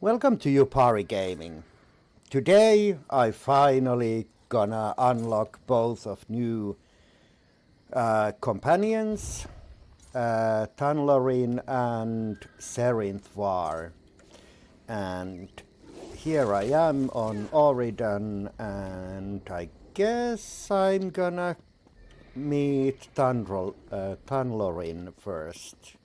Welcome to Upari Gaming. Today I finally gonna unlock both of new companions, Tanlorin and Serinthvar. And here I am on Oridan, and I guess I'm gonna meet Tanlorin first.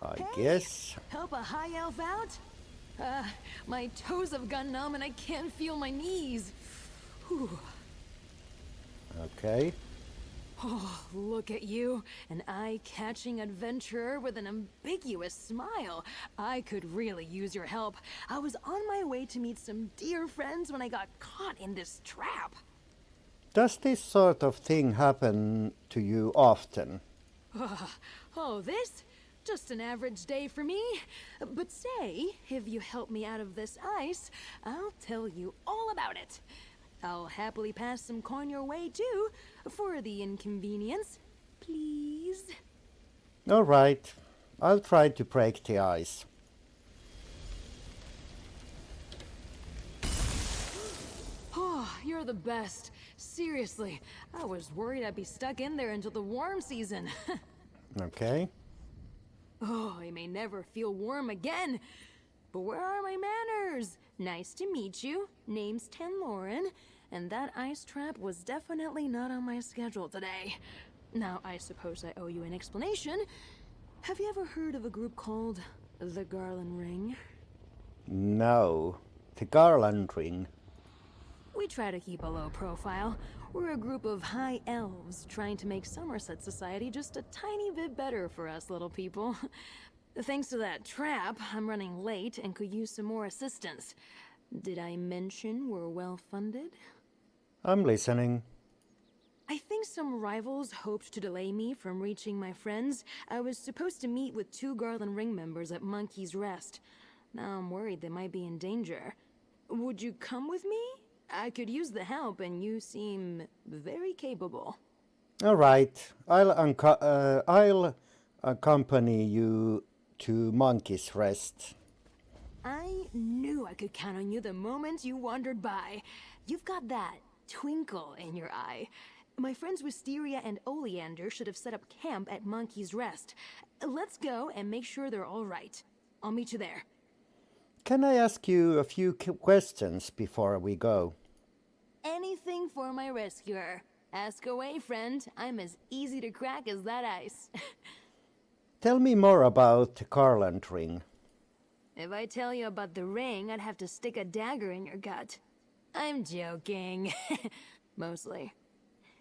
I guess. Help a high elf out? My toes have gone numb and I can't feel my knees. Whew. Okay. Oh, look at you, an eye-catching adventurer with an ambiguous smile. I could really use your help. I was on my way to meet some dear friends when I got caught in this trap. Does this sort of thing happen to you often? Oh, this? Just an average day for me. But say, if you help me out of this ice, I'll tell you all about it. I'll happily pass some coin your way, too, for the inconvenience. Please? All right. I'll try to break the ice. Oh, you're the best. Seriously, I was worried I'd be stuck in there until the warm season. Okay. Oh, I may never feel warm again. But where are my manners? Nice to meet you. Name's Tanlorin, and that ice trap was definitely not on my schedule today. Now, I suppose I owe you an explanation. Have you ever heard of a group called the Garland Ring? No. The Garland Ring. We try to keep a low profile. We're a group of high elves trying to make Somerset society just a tiny bit better for us little people. Thanks to that trap, I'm running late and could use some more assistance. Did I mention we're well funded? I'm listening. I think some rivals hoped to delay me from reaching my friends. I was supposed to meet with 2 Garland Ring members at Monkey's Rest. Now I'm worried they might be in danger. Would you come with me? I could use the help, and you seem very capable. All right. I'll accompany you to Monkey's Rest. I knew I could count on you the moment you wandered by. You've got that twinkle in your eye. My friends Wisteria and Oleander should have set up camp at Monkey's Rest. Let's go and make sure they're all right. I'll meet you there. Can I ask you a few questions before we go? Anything for my rescuer. Ask away, friend. I'm as easy to crack as that ice. Tell me more about the Garland Ring. If I tell you about the ring, I'd have to stick a dagger in your gut. I'm joking. Mostly.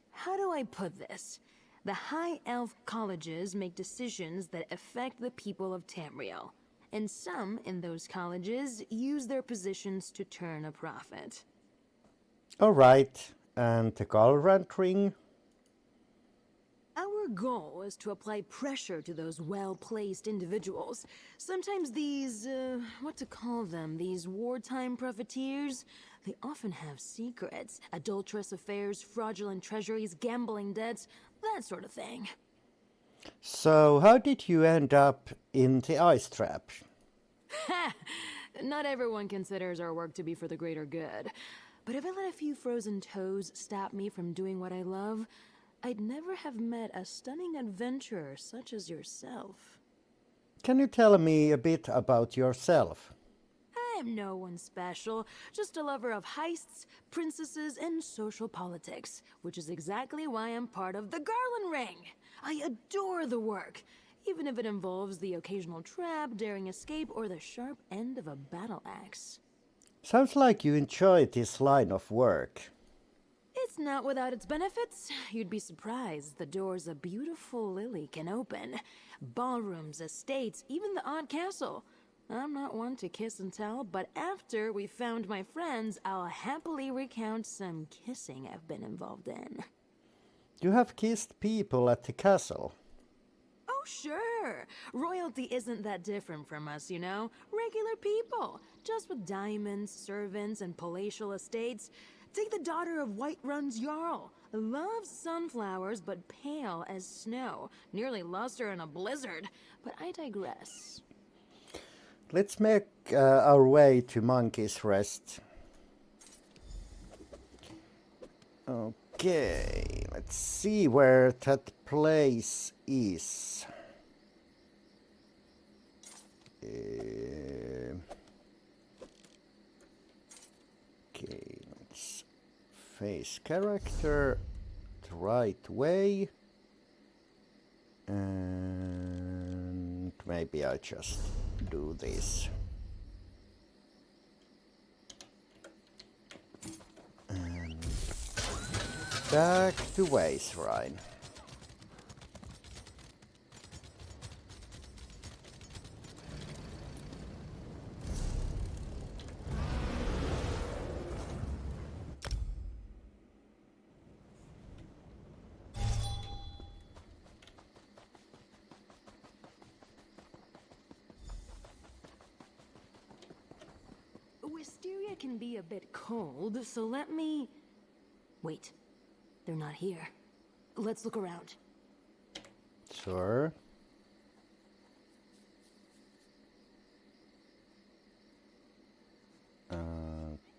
How do I put this? The High Elf colleges make decisions that affect the people of Tamriel. And some in those colleges use their positions to turn a profit. All right. And the Garland Ring? Our goal is to apply pressure to those well-placed individuals. Sometimes these, what to call them, these wartime profiteers, they often have secrets, adulterous affairs, fraudulent treasuries, gambling debts, that sort of thing. So how did you end up in the ice trap? Ha! Not everyone considers our work to be for the greater good. But if I let a few frozen toes stop me from doing what I love, I'd never have met a stunning adventurer such as yourself. Can you tell me a bit about yourself? I'm no one special, just a lover of heists, princesses, and social politics, which is exactly why I'm part of the Garland Ring. I adore the work, even if it involves the occasional trap, daring escape, or the sharp end of a battle axe. Sounds like you enjoy this line of work. It's not without its benefits. You'd be surprised the doors a beautiful lily can open. Ballrooms, estates, even the odd castle. I'm not one to kiss and tell, but after we found my friends, I'll happily recount some kissing I've been involved in. You have kissed people at the castle. Oh, sure. Royalty isn't that different from us, you know? Regular people, just with diamonds, servants, and palatial estates. Take the daughter of Whiterun's Jarl. Loves sunflowers, but pale as snow. Nearly lost her in a blizzard. But I digress. Let's make our way to Monkey's Rest. Okay, let's see where that place is. Okay, let's face character the right way. And maybe I just do this. And back to Wayshrine. Wisteria can be a bit cold, so let me... Wait, they're not here. Let's look around. Sure.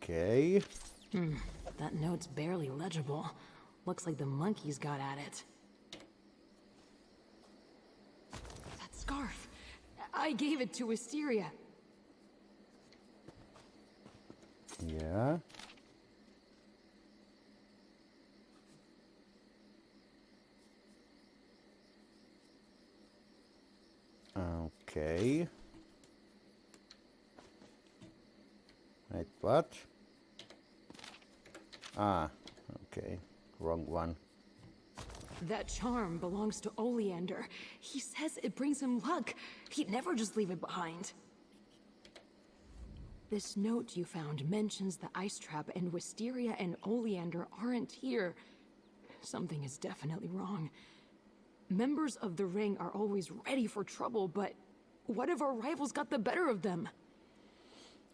Okay. That note's barely legible. Looks like the monkeys got at it. That scarf! I gave it to Wisteria. Yeah. Okay. Wait, what? Ah, okay. Wrong one. That charm belongs to Oleander. He says it brings him luck. He'd never just leave it behind. This note you found mentions the ice trap, and Wisteria and Oleander aren't here. Something is definitely wrong. Members of the Ring are always ready for trouble, but what if our rivals got the better of them?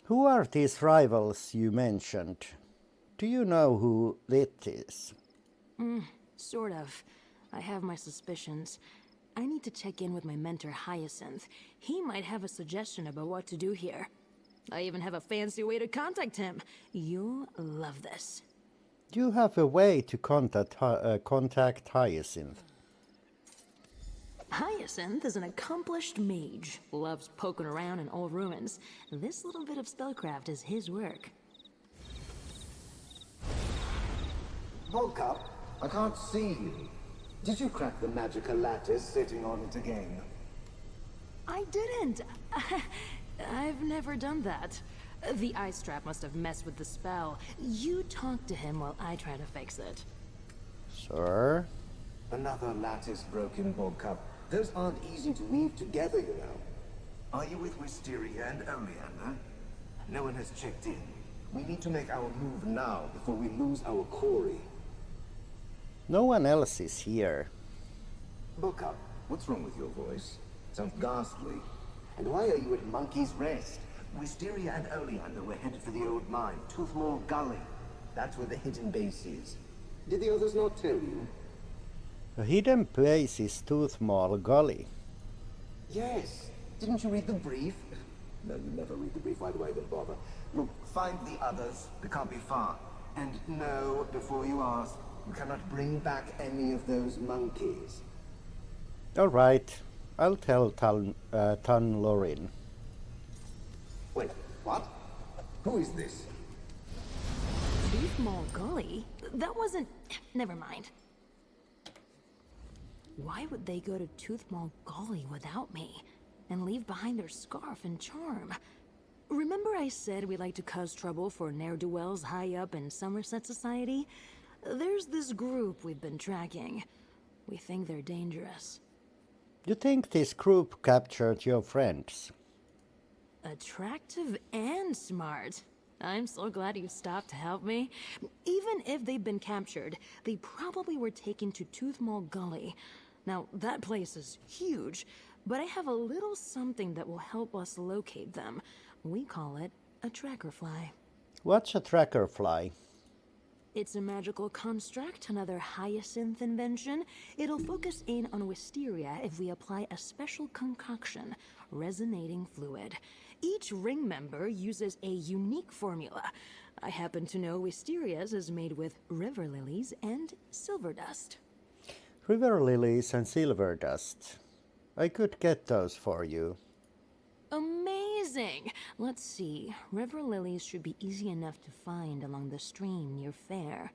Who are these rivals you mentioned? Do you know who it is? Sort of. I have my suspicions. I need to check in with my mentor Hyacinth. He might have a suggestion about what to do here. I even have a fancy way to contact him. You'll love this. You have a way to contact Hyacinth. Hyacinth is an accomplished mage. Loves poking around in old ruins. This little bit of spellcraft is his work. Bogcup, I can't see you. Did you crack the magical lattice sitting on it again? I didn't. I've never done that. The ice trap must have messed with the spell. You talk to him while I try to fix it. Sir? Another lattice broken, Bogcup. Those aren't easy to weave together, you know. Are you with Wisteria and Oleander? No one has checked in. We need to make our move now before we lose our quarry. No one else is here. Bogcup, what's wrong with your voice? Sounds ghastly. And why are you at Monkey's Rest? Wisteria and Oleander were headed for the old mine, Toothmore Gully. That's where the hidden base is. Did the others not tell you? The hidden place is Toothmore Gully. Yes. Didn't you read the brief? No, you never read the brief. Why do I even bother? Look, find the others. They can't be far. And know, before you ask, we cannot bring back any of those monkeys. All right. I'll tell Tanlorin. Wait, what? Who is this? Toothmore Gully? That wasn't... Never mind. Why would they go to Toothmore Gully without me? And leave behind their scarf and charm? Remember I said we like to cause trouble for ne'er-do-wells high up in Somerset Society? There's this group we've been tracking. We think they're dangerous. You think this group captured your friends? Attractive and smart. I'm so glad you stopped to help me. Even if they've been captured, they probably were taken to Toothmore Gully. Now, that place is huge, but I have a little something that will help us locate them. We call it a tracker fly. What's a tracker fly? It's a magical construct, another hyacinth invention. It'll focus in on wisteria if we apply a special concoction, resonating fluid. Each ring member uses a unique formula. I happen to know wisteria's is made with river lilies and silver dust. River lilies and silver dust. I could get those for you. Amazing! Let's see. River lilies should be easy enough to find along the stream near Fair.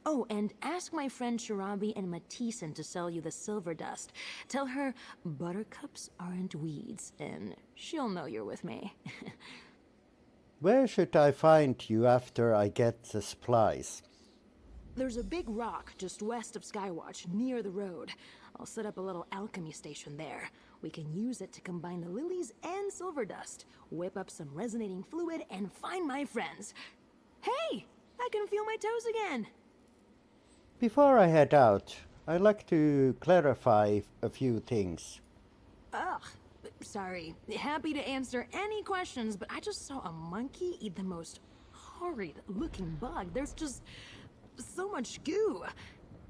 Oh, and ask my friend Shirabi and Matissan to sell you the silver dust. Tell her buttercups aren't weeds, and she'll know you're with me. Where should I find you after I get the supplies? There's a big rock just west of Skywatch, near the road. I'll set up a little alchemy station there. We can use it to combine the lilies and silver dust, whip up some resonating fluid, and find my friends. Hey! I can feel my toes again! Before I head out, I'd like to clarify a few things. Ugh, sorry. Happy to answer any questions, but I just saw a monkey eat the most horrid-looking bug. There's just so much goo.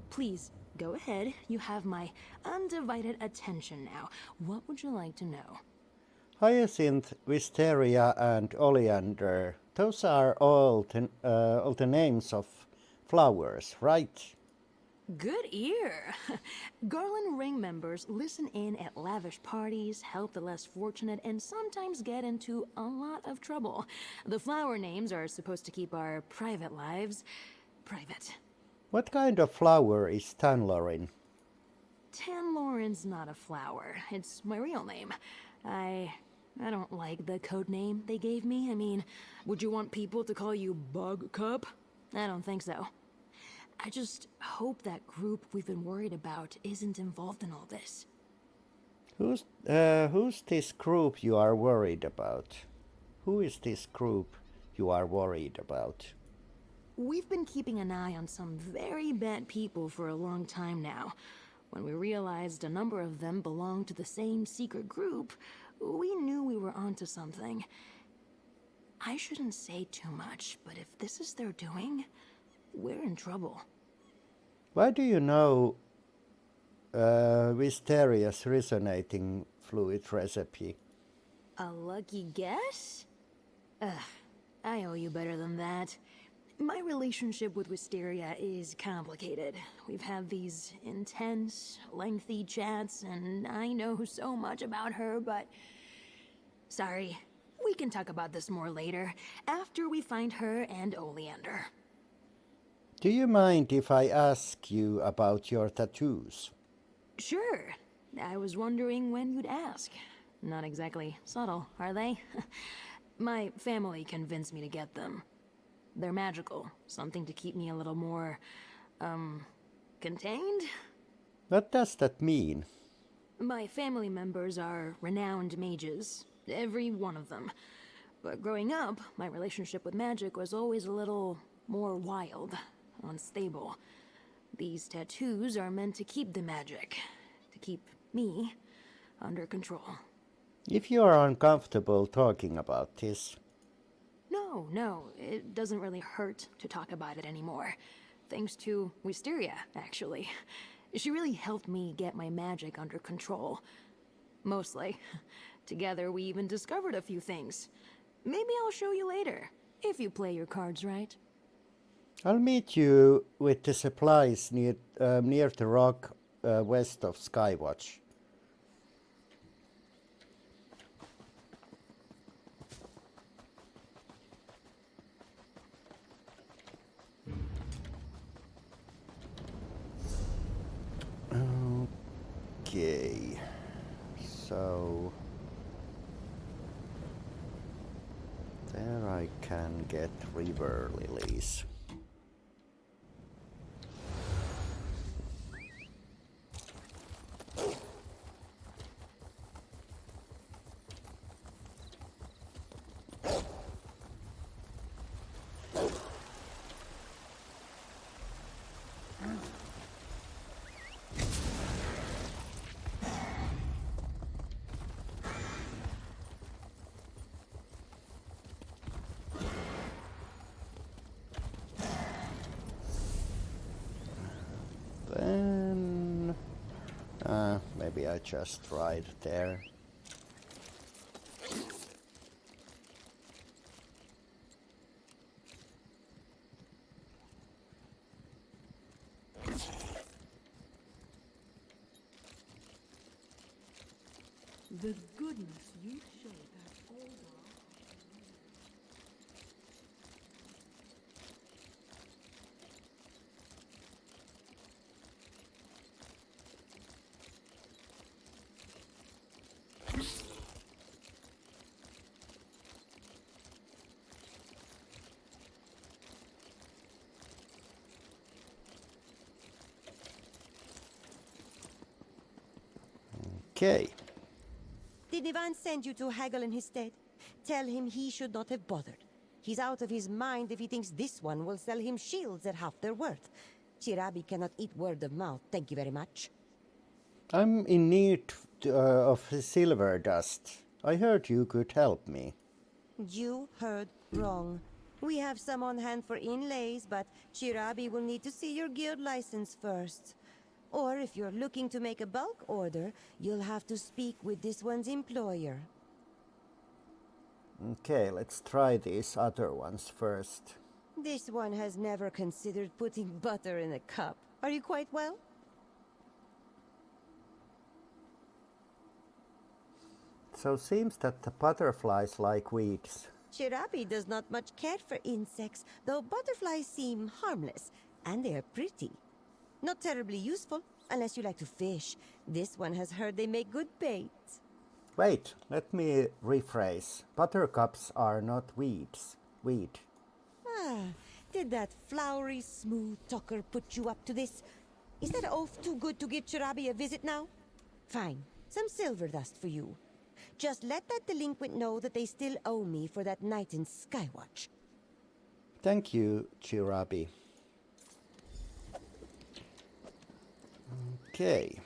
Please, go ahead. You have my undivided attention now. What would you like to know? Hyacinth, wisteria, and oleander. Those are all the names of flowers, right? Good ear. Garland Ring members listen in at lavish parties, help the less fortunate, and sometimes get into a lot of trouble. The flower names are supposed to keep our private lives private. What kind of flower is Tanlorin? Tanlorin's not a flower. It's my real name. I don't like the code name they gave me. I mean, would you want people to call you Bug Cup? I don't think so. I just hope that group we've been worried about isn't involved in all this. Who's this group you are worried about? Who is this group you are worried about? We've been keeping an eye on some very bad people for a long time now. When we realized a number of them belonged to the same secret group, we knew we were onto something. I shouldn't say too much, but if this is their doing, we're in trouble. Why do you know Wisteria's resonating fluid recipe? A lucky guess? Ugh, I owe you better than that. My relationship with Wisteria is complicated. We've had these intense, lengthy chats, and I know so much about her, but... Sorry, we can talk about this more later, after we find her and Oleander. Do you mind if I ask you about your tattoos? Sure. I was wondering when you'd ask. Not exactly subtle, are they? My family convinced me to get them. They're magical. Something to keep me a little more, contained? What does that mean? My family members are renowned mages. Every one of them. But growing up, my relationship with magic was always a little more wild, unstable. These tattoos are meant to keep the magic. To keep me under control. If you are uncomfortable talking about this... No, it doesn't really hurt to talk about it anymore. Thanks to Wisteria, actually. She really helped me get my magic under control. Mostly. Together, we even discovered a few things. Maybe I'll show you later, if you play your cards right. I'll meet you with the supplies near the rock west of Skywatch. Okay, so there I can get river lilies. Maybe I just ride there. The goodness you show that old dog. Okay. Did Ivan send you to haggle in his stead? Tell him he should not have bothered. He's out of his mind if he thinks this one will sell him shields at half their worth. Chirabi cannot eat word of mouth, thank you very much. I'm in need of silver dust. I heard you could help me. You heard wrong. We have some on hand for inlays, but Chirabi will need to see your guild license first. Or if you're looking to make a bulk order, you'll have to speak with this one's employer. Okay, let's try these other ones first. This one has never considered putting butter in a cup. Are you quite well? So seems that the butterflies like weeds. Chirabi does not much care for insects, though butterflies seem harmless, and they are pretty. Not terribly useful, unless you like to fish. This one has heard they make good bait. Wait, let me rephrase. Buttercups are not weeds. Weed. Ah, did that flowery, smooth talker put you up to this? Is that oaf too good to give Chirabi a visit now? Fine, some silver dust for you. Just let that delinquent know that they still owe me for that night in Skywatch. Thank you, Chirabi. Okay.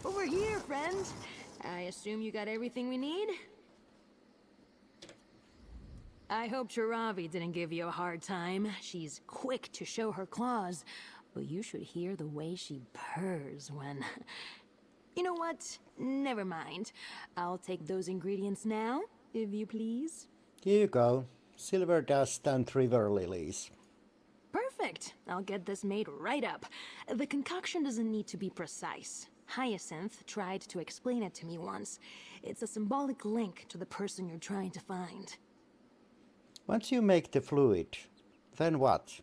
Over here, friend. I assume you got everything we need? I hope Chirabi didn't give you a hard time. She's quick to show her claws, but you should hear the way she purrs when... You know what? Never mind. I'll take those ingredients now, if you please. Here you go. Silver dust and river lilies. Perfect. I'll get this made right up. The concoction doesn't need to be precise. Hyacinth tried to explain it to me once. It's a symbolic link to the person you're trying to find. Once you make the fluid, then what?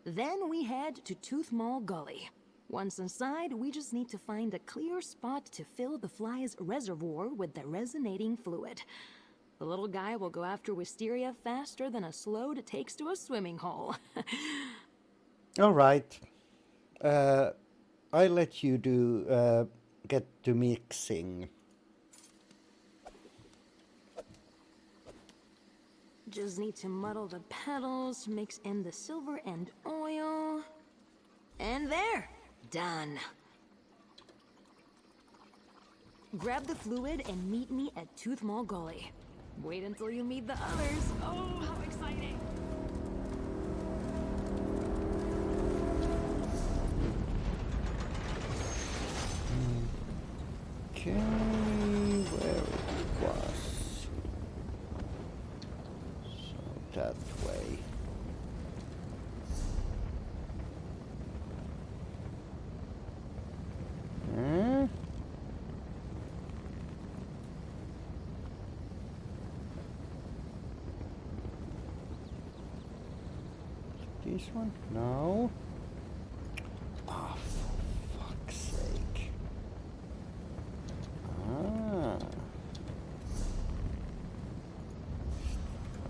Then we head to Tooth Mall Gully. Once inside, we just need to find a clear spot to fill the fly's reservoir with the resonating fluid. The little guy will go after wisteria faster than a slode takes to a swimming hole. All right. I'll let you get to mixing. Just need to muddle the petals, mix in the silver and oil. And there! Done. Grab the fluid and meet me at Tooth Mall Gully. Wait until you meet the others. Oh, how exciting! Okay, where it was. So that way. Hmm? This one? No. Oh, for fuck's sake.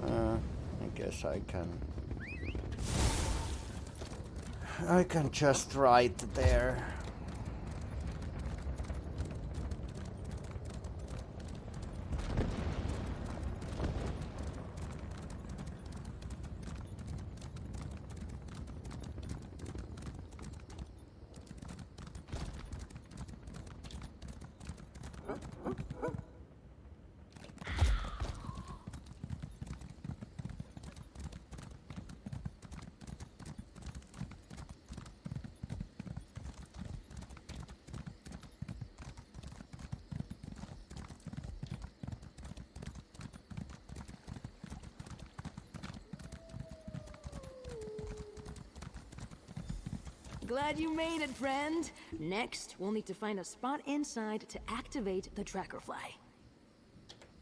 I guess I can just ride there. Glad you made it, friend. Next, we'll need to find a spot inside to activate the tracker fly.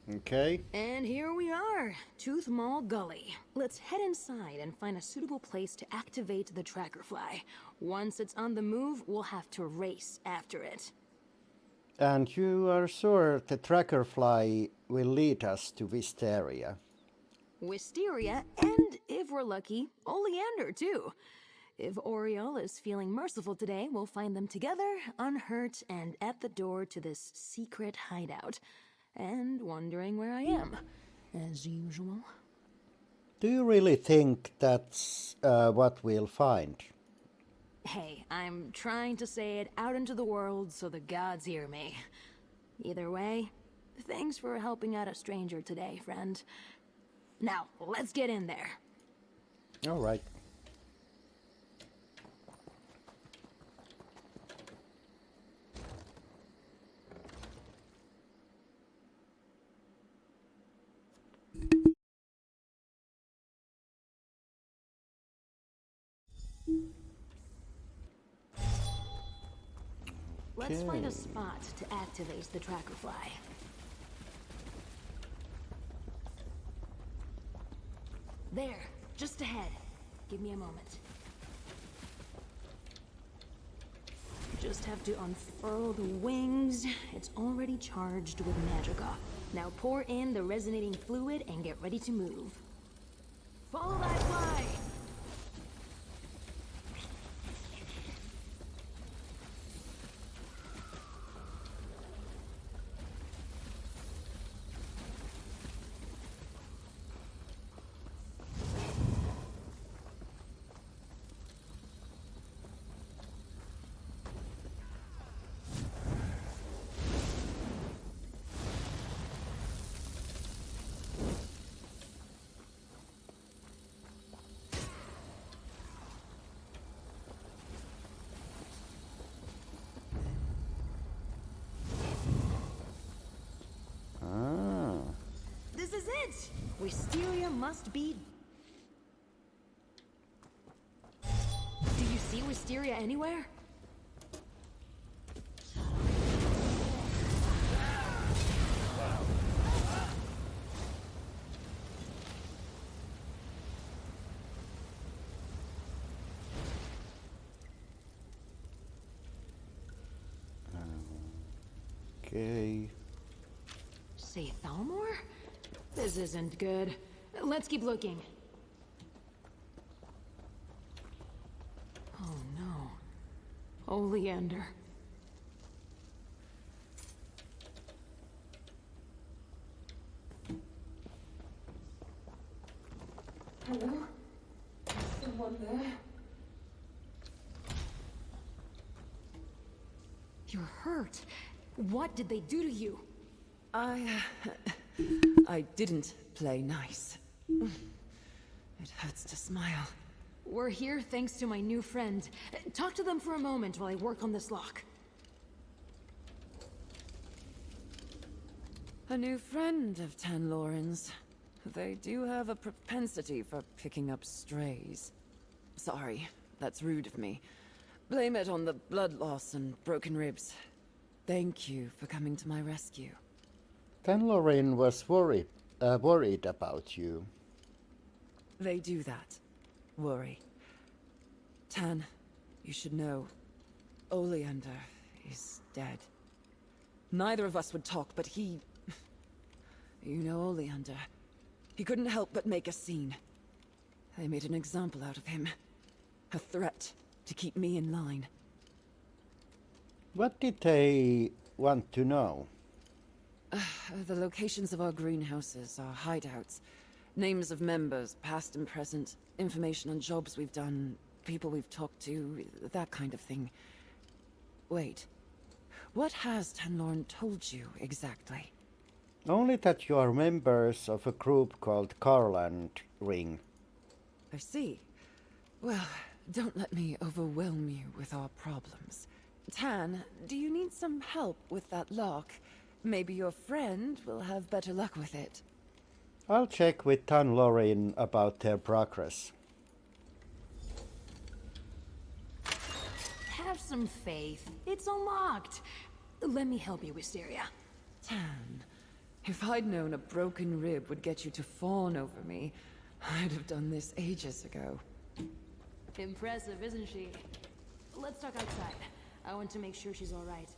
Okay. And here we are, Tooth Mall Gully. Let's head inside and find a suitable place to activate the tracker fly. Once it's on the move, we'll have to race after it. And you are sure the tracker fly will lead us to Wisteria? Wisteria, and if we're lucky, Oleander too. If Oriole is feeling merciful today, we'll find them together, unhurt, and at the door to this secret hideout. And wondering where I am, as usual. Do you really think that's what we'll find? Hey, I'm trying to say it out into the world so the gods hear me. Either way, thanks for helping out a stranger today, friend. Now, let's get in there. All right. Let's find a spot to activate the tracker fly. There, just ahead. Give me a moment. Just have to unfurl the wings. It's already charged with magica. Now pour in the resonating fluid and get ready to move. Follow that fly! This is it! Wisteria must be... Do you see Wisteria anywhere? Okay. Say Thalmor? This isn't good. Let's keep looking. Oh no. Oleander. Hello? Someone there? You're hurt. What did they do to you? I didn't play nice. It hurts to smile. We're here thanks to my new friend. Talk to them for a moment while I work on this lock. A new friend of Tanlorin's. They do have a propensity for picking up strays. Sorry, that's rude of me. Blame it on the blood loss and broken ribs. Thank you for coming to my rescue. Tanlorin was worried about you. They do that. Worry. Tan, you should know, Oleander is dead. Neither of us would talk, but he... You know Oleander. He couldn't help but make a scene. They made an example out of him. A threat to keep me in line. What did they want to know? The locations of our greenhouses, our hideouts, names of members, past and present, information on jobs we've done, people we've talked to, that kind of thing. Wait, what has Tanlorin told you exactly? Only that you are members of a group called Tanlorin. I see. Well, don't let me overwhelm you with our problems. Tan, do you need some help with that lock? Maybe your friend will have better luck with it. I'll check with Tanlorin about their progress. some faith. It's unlocked. Let me help you, Wisteria. Tan, if I'd known a broken rib would get you to fawn over me, I'd have done this ages ago. Impressive, isn't she? Let's talk outside. I want to make sure she's all right.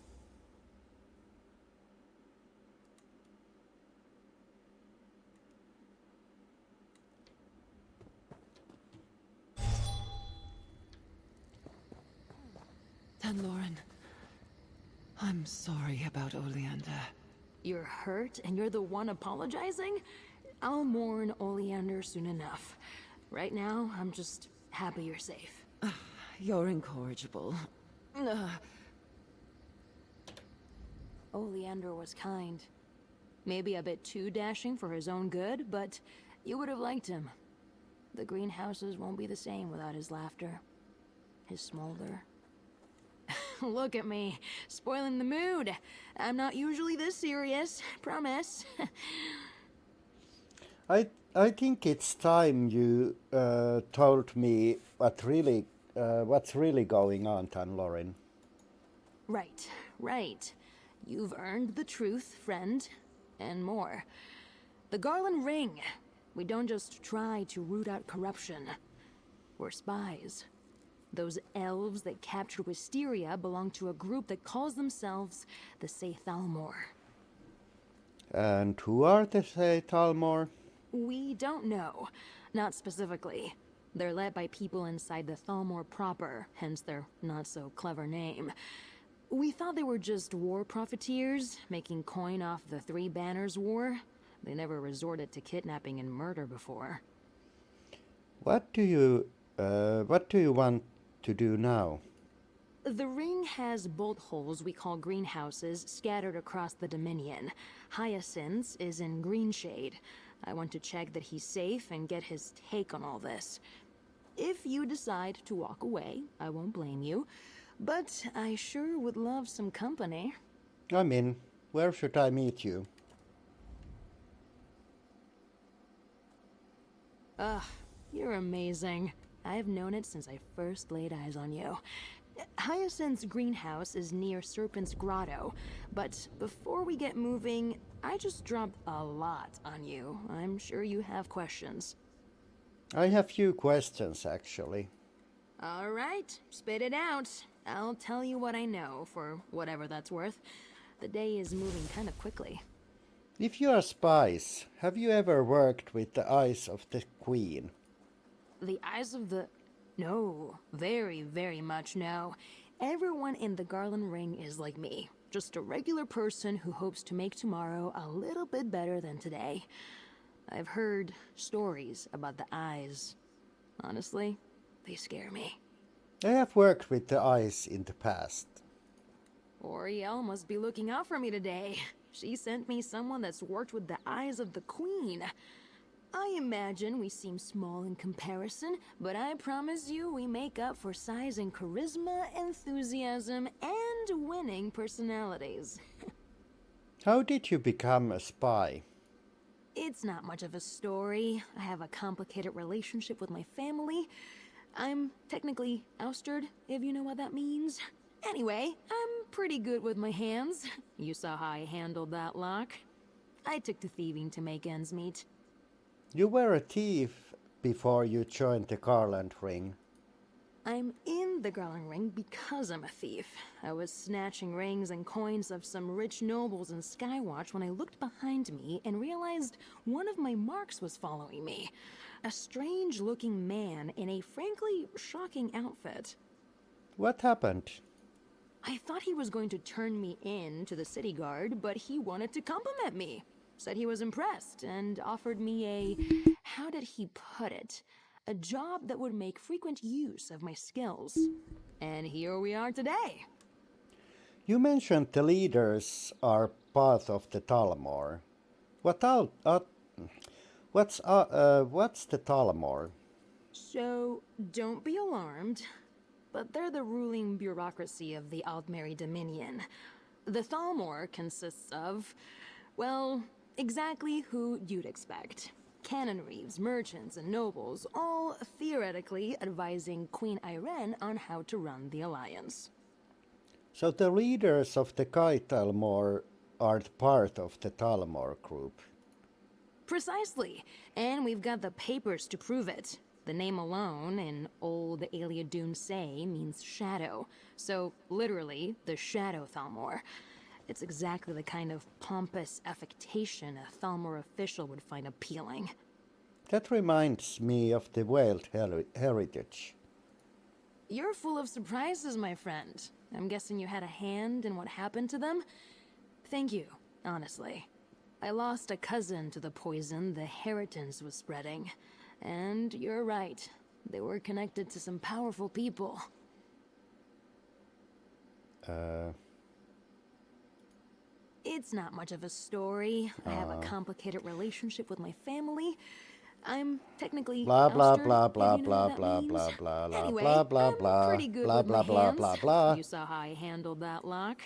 Tanlorin, I'm sorry about Oleander. You're hurt and you're the one apologizing? I'll mourn Oleander soon enough. Right now, I'm just happy you're safe. You're incorrigible. Oleander was kind. Maybe a bit too dashing for his own good, but you would have liked him. The greenhouses won't be the same without his laughter. His smolder. Look at me, spoiling the mood. I'm not usually this serious, promise. I think it's time you told me what's really going on, Tanlorin. Right. You've earned the truth, friend, and more. The Garland Ring. We don't just try to root out corruption. We're spies. Those elves that captured Wisteria belong to a group that calls themselves the Thalmor. And who are the Thalmor? We don't know. Not specifically. They're led by people inside the Thalmor proper, hence their not-so-clever name. We thought they were just war profiteers, making coin off the Three Banners War. They never resorted to kidnapping and murder before. What do you want to do now? The ring has bolt holes we call greenhouses scattered across the Dominion. Hyacinth's is in Greenshade. I want to check that he's safe and get his take on all this. If you decide to walk away, I won't blame you. But I sure would love some company. I'm in. Where should I meet you? Ugh, you're amazing. I've known it since I first laid eyes on you. Hyacinth's greenhouse is near Serpent's Grotto, but before we get moving, I just dropped a lot on you. I'm sure you have questions. I have few questions, actually. All right, spit it out. I'll tell you what I know, for whatever that's worth. The day is moving kind of quickly. If you are spies, have you ever worked with the eyes of the Queen? The eyes of the... No, very, very much no. Everyone in the Garland Ring is like me. Just a regular person who hopes to make tomorrow a little bit better than today. I've heard stories about the eyes. Honestly, they scare me. I have worked with the eyes in the past. Oriel must be looking out for me today. She sent me someone that's worked with the eyes of the Queen. I imagine we seem small in comparison, but I promise you we make up for size and charisma, enthusiasm, and winning personalities. How did you become a spy? It's not much of a story. I have a complicated relationship with my family. I'm technically ousted, if you know what that means. Anyway, I'm pretty good with my hands. You saw how I handled that lock. I took to thieving to make ends meet. You were a thief before you joined the Garland Ring. I'm in the Garland Ring because I'm a thief. I was snatching rings and coins of some rich nobles in Skywatch when I looked behind me and realized one of my marks was following me. A strange-looking man in a frankly shocking outfit. What happened? I thought he was going to turn me in to the city guard, but he wanted to compliment me. Said he was impressed and offered me a, how did he put it? A job that would make frequent use of my skills. And here we are today. You mentioned the leaders are part of the Thalmor. What's the Thalmor? So, don't be alarmed, but they're the ruling bureaucracy of the Altmeri Dominion. The Thalmor consists of, well, exactly who you'd expect. Cannon reeves, merchants, and nobles, all theoretically advising Queen Irene on how to run the Alliance. So the leaders of the Kaitalmor are part of the Talmor group. Precisely. And we've got the papers to prove it. The name alone, in old Aliadun say, means shadow. So, literally, the Shadow Thalmor. It's exactly the kind of pompous affectation a Thalmor official would find appealing. That reminds me of the Veiled Heritage. You're full of surprises, my friend. I'm guessing you had a hand in what happened to them? Thank you, honestly. I lost a cousin to the poison the Heritance was spreading. And you're right. They were connected to some powerful people. It's not much of a story. I have a complicated relationship with my family. I'm technically Blah blah ouster, blah if blah you know blah what that blah means. blah blah blah Anyway, blah blah I'm blah pretty good blah with blah my blah hands. blah blah. You saw how I handled that lock.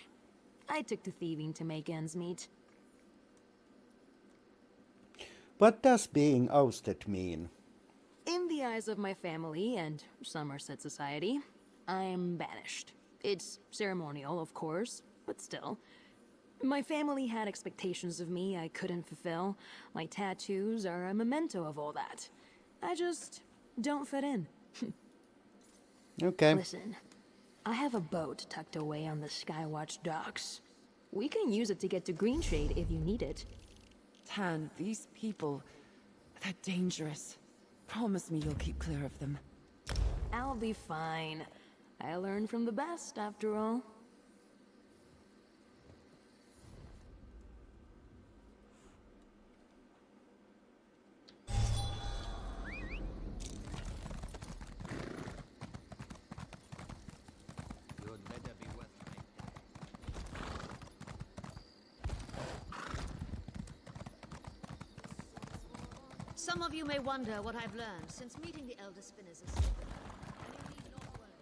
I took to thieving to make ends meet. What does being ousted mean? In the eyes of my family and Somerset society, I'm banished. It's ceremonial, of course, but still. My family had expectations of me I couldn't fulfill. My tattoos are a memento of all that. I just don't fit in. Okay. Listen, I have a boat tucked away on the Skywatch docks. We can use it to get to Greenshade if you need it. Tan, these people, they're dangerous. Promise me you'll keep clear of them. I'll be fine. I learned from the best, after all. Some of you may wonder what I've learned since meeting the Elder Spinners of Silver. And you need not worry.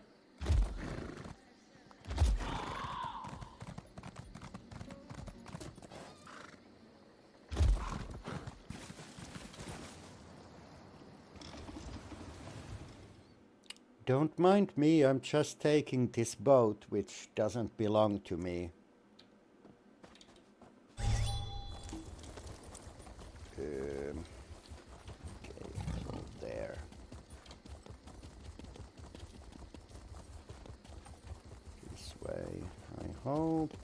Don't mind me, I'm just taking this boat which doesn't belong to me. Okay, so there. This way, I hope.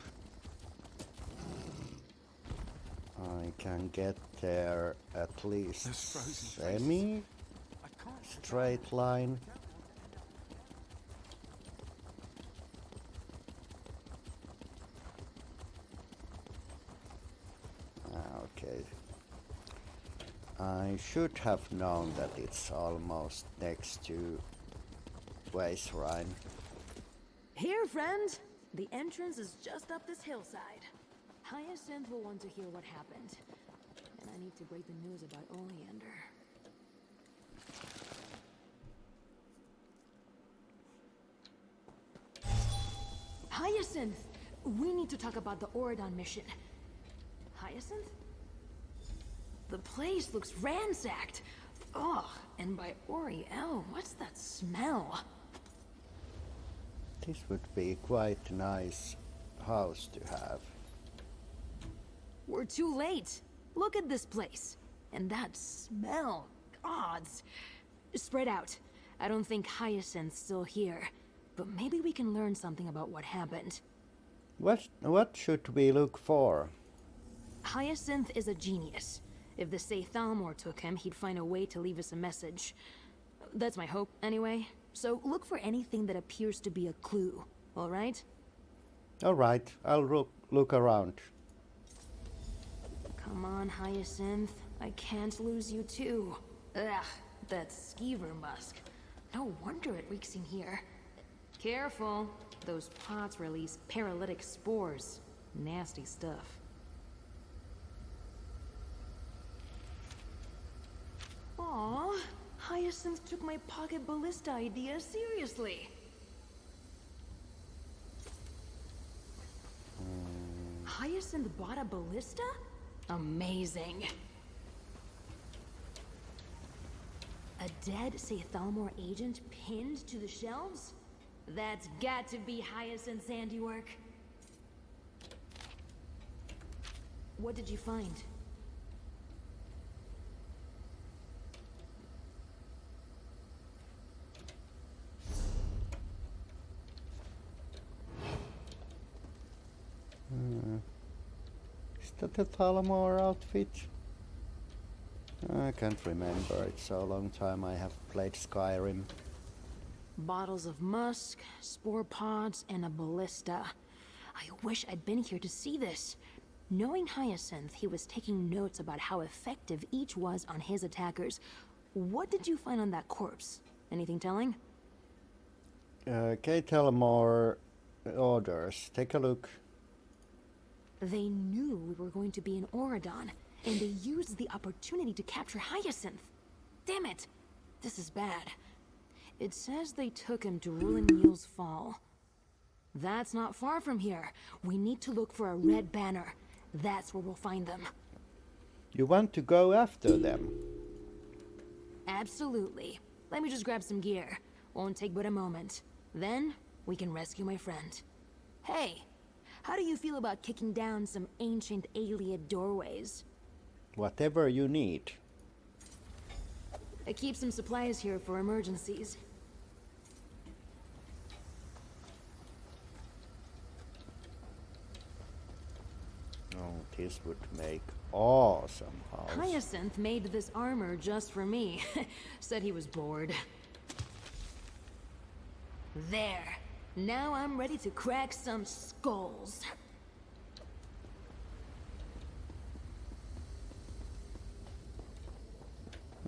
I can get there at least semi straight line. Okay. I should have known that it's almost next to Wayshrine. Here, friend. The entrance is just up this hillside. Hyacinth will want to hear what happened. And I need to break the news about Oleander. Hyacinth! We need to talk about the Oridon mission. Hyacinth? The place looks ransacked. Ugh, and by Oriel, what's that smell? This would be quite a nice house to have. We're too late. Look at this place. And that smell. Gods. Spread out. I don't think Hyacinth's still here. But maybe we can learn something about what happened. What should we look for? Hyacinth is a genius. If the Thalmor took him, he'd find a way to leave us a message. That's my hope, anyway. So look for anything that appears to be a clue, alright? Alright, I'll look around. Come on, Hyacinth. I can't lose you too. Ugh, that skeever musk. No wonder it reeks in here. Careful. Those pots release paralytic spores. Nasty stuff. Aw, Hyacinth took my pocket ballista idea seriously. Hyacinth bought a ballista? Amazing. A dead Thalmor agent pinned to the shelves? That's got to be Hyacinth's handiwork. What did you find? Is that a Thalmor outfit? I can't remember. It's so long time I have played Skyrim. Bottles of musk, spore pods, and a ballista. I wish I'd been here to see this. Knowing Hyacinth, he was taking notes about how effective each was on his attackers. What did you find on that corpse? Anything telling? Okay, Thalmor orders. Take a look. They knew we were going to be in Oradon, and they used the opportunity to capture Hyacinth. Damn it! This is bad. It says they took him to Ruin Mule's Fall. That's not far from here. We need to look for a red banner. That's where we'll find them. You want to go after them? Absolutely. Let me just grab some gear. Won't take but a moment. Then, we can rescue my friend. Hey, how do you feel about kicking down some ancient Ayleid doorways? Whatever you need. I keep some supplies here for emergencies. Oh, this would make awesome house. Hyacinth made this armor just for me. Said he was bored. There. Now I'm ready to crack some skulls.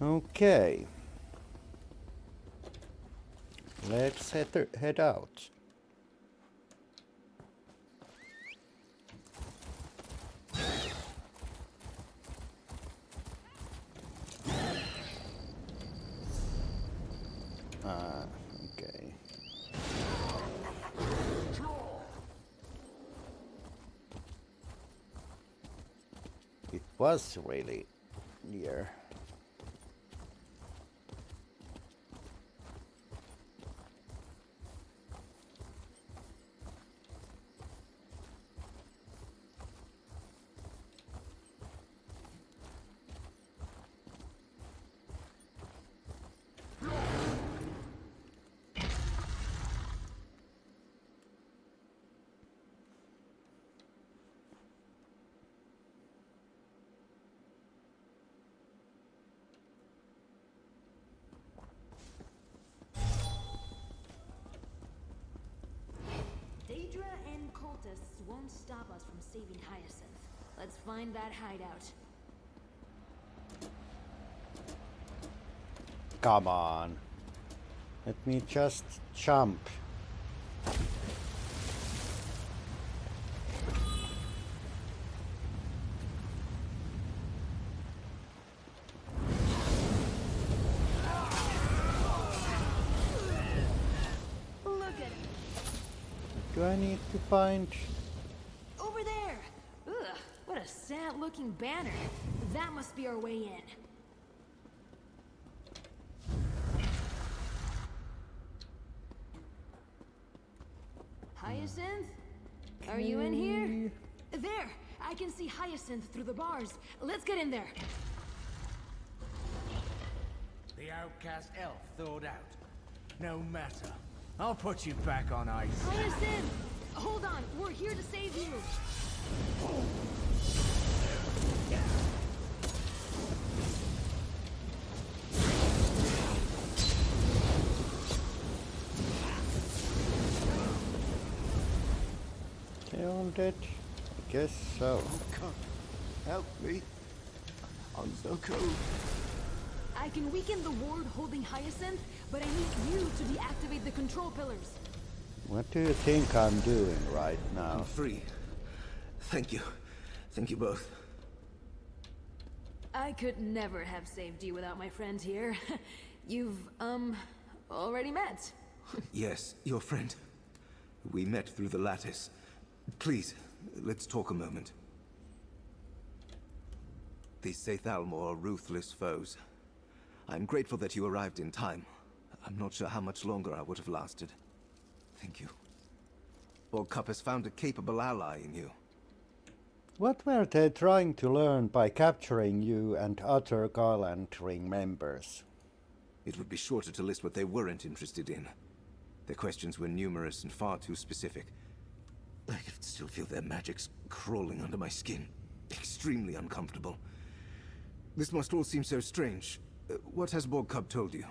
Okay. Let's head out. Okay. It was really near. Daedra and cultists won't stop us from saving Hyacinth. Let's find that hideout. Come on. Let me just jump. Look at it! Do I need to find... Over there! Ugh, what a sad-looking banner. That must be our way in. Hyacinth? Are you in here? There! I can see Hyacinth through the bars. Let's get in there. The outcast elf thawed out. No matter. I'll put you back on ice. Hyacinth! Hold on, we're here to save you. They all dead? I guess so. Come, help me. I'm so cold. I can weaken the ward holding Hyacinth, but I need you to deactivate the control pillars. What do you think I'm doing right I'm now? free. Thank you. Thank you both. I could never have saved you without my friend here. You've, already met. Yes, your friend. We met through the lattice. Please, let's talk a moment. These Thalmor are ruthless foes. I'm grateful that you arrived in time. I'm not sure how much longer I would have lasted. Thank you. Lord Cup has found a capable ally in you. What were they trying to learn by capturing you and other Garland Ring members? It would be shorter to list what they weren't interested in. Their questions were numerous and far too specific. I can still feel their magics crawling under my skin. Extremely uncomfortable. This must all seem so strange. What has Borg Cub told you?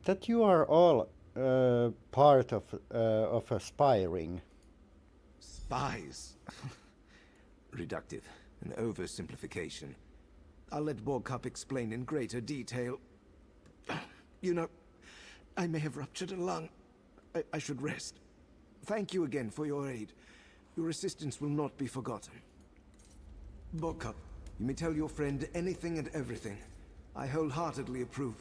That you are all part of a spy ring. Spies? Reductive, an oversimplification. I'll let Borg Cup explain in greater detail. You know, I may have ruptured a lung. I should rest. Thank you again for your aid. Your assistance will not be forgotten. Borg Cup, you may tell your friend anything and everything. I wholeheartedly approve.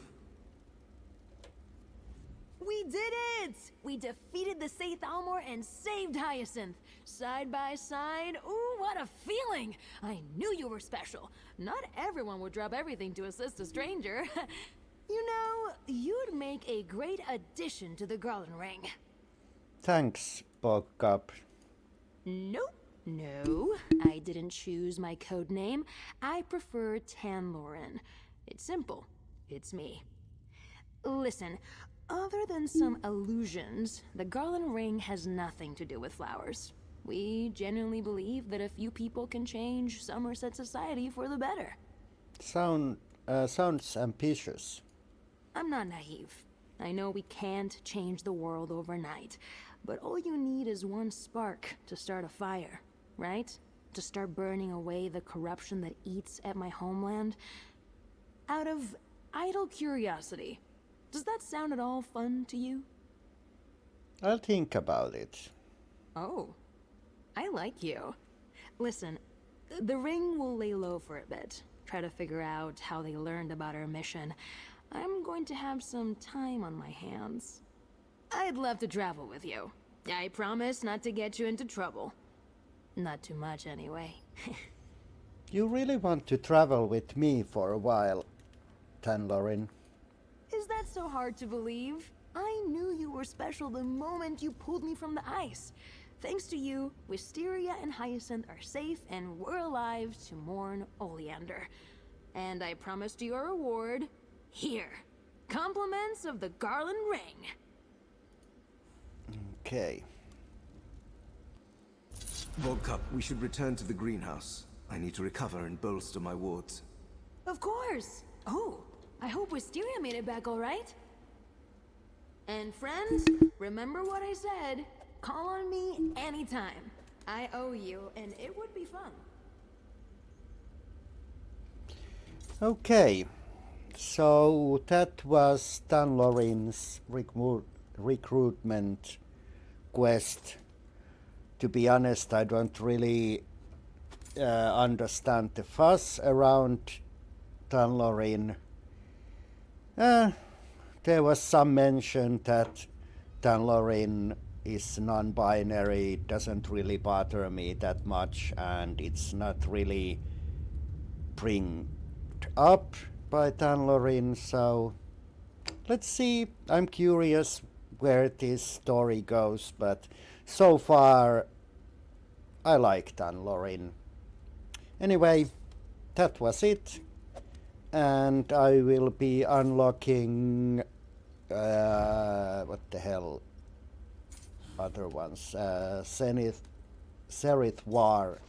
We did it! We defeated the Saith Almor and saved Hyacinth. Side by side, ooh, what a feeling! I knew you were special. Not everyone would drop everything to assist a stranger. You know, you'd make a great addition to the Garland Ring. Thanks, Bogcup. Nope. No, I didn't choose my code name. I prefer Tanlorin. It's simple. It's me. Listen, other than some illusions, the Garland Ring has nothing to do with flowers. We genuinely believe that a few people can change Somerset society for the better. Sounds ambitious. I'm not naive. I know we can't change the world overnight, but all you need is one spark to start a fire, right? To start burning away the corruption that eats at my homeland. Out of idle curiosity, does that sound at all fun to you? I'll think about it. Oh, I like you. Listen, the ring will lay low for a bit. Try to figure out how they learned about our mission. I'm going to have some time on my hands. I'd love to travel with you. I promise not to get you into trouble. Not too much, anyway. You really want to travel with me for a while, Tanlorin? Is that so hard to believe? I knew you were special the moment you pulled me from the ice. Thanks to you, Wisteria and Hyacinth are safe and we're alive to mourn Oleander. And I promised you a reward. Here. Compliments of the Garland Ring. Okay. Borg Cup, we should return to the greenhouse. I need to recover and bolster my wards. Of course. Oh, I hope Wisteria made it back all right. And friends, remember what I said. Call on me anytime. I owe you, and it would be fun. Okay. So that was Tanlorin's recruitment quest. To be honest, I don't really understand the fuss around Tanlorin. There was some mention that Tanlorin is non-binary. It doesn't really bother me that much, and it's not really bring up by Tanlorin, so let's see. I'm curious where this story goes, but so far I like Tanlorin. Anyway, that was it, and I will be unlocking what the hell other ones, Serith War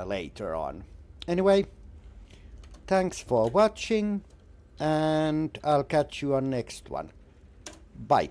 later on. Anyway, thanks for watching, and I'll catch you on next one. Bye.